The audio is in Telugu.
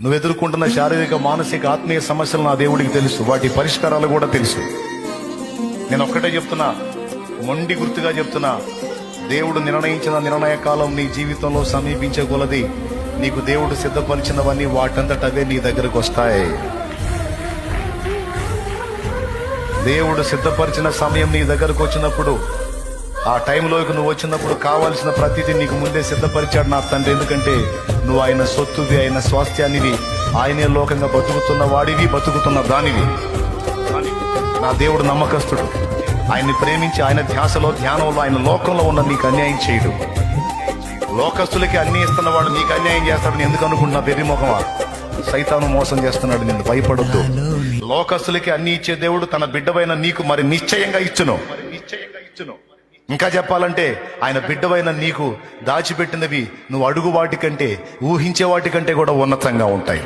నువ్వు ఎదుర్కొంటున్న శారీరక, మానసిక, ఆత్మీయ సమస్యలు నా దేవుడికి తెలుసు. వాటి పరిష్కారాలు కూడా తెలుసు. నేను ఒక్కటే చెప్తున్నా, మొండి గుర్తుగా చెప్తున్నా, దేవుడు నిర్ణయించిన నిర్ణయ కాలం నీ జీవితంలో సమీపించే కొలది నీకు దేవుడు సిద్ధపరిచినవన్నీ వాటంతట అవే నీ దగ్గరకు వస్తాయి. దేవుడు సిద్ధపరిచిన సమయం నీ దగ్గరకు వచ్చినప్పుడు, ఆ టైంలోకి నువ్వు వచ్చినప్పుడు కావాల్సిన ప్రతిదీ నీకు ముందే సిద్ధపరిచాడు నా తండ్రి. ఎందుకంటే నువ్వు ఆయన సొత్తువి, ఆయన స్వాస్థ్యానివి, ఆయనే లోకంగా బతుకుతున్న వాడివి, బతుకుతున్న దానివి. నా దేవుడు నమ్మకస్తుడు. ఆయన్ని ప్రేమించి ఆయన ధ్యాసలో, ధ్యానంలో, ఆయన లోకంలో ఉన్న నీకు అన్యాయం చేయడు. లోకస్తులకి అన్ని ఇస్తున్నవాడు నీకు అన్యాయం చేస్తాడని ఎందుకు అనుకుంటున్నా? వెర్రిముఖమా, సైతాను మోసం చేస్తున్నాడు. నిన్ను భయపడొద్దు. లోకస్తులకి అన్ని ఇచ్చే దేవుడు తన బిడ్డవైన నీకు మరి నిశ్చయంగా ఇచ్చును. ఇంకా చెప్పాలంటే ఆయన బిడ్డవైన నీకు దాచిపెట్టినవి నువ్వు అడుగు వాటికంటే, ఊహించే వాటికంటే కూడా ఉన్నతంగా ఉంటాయి.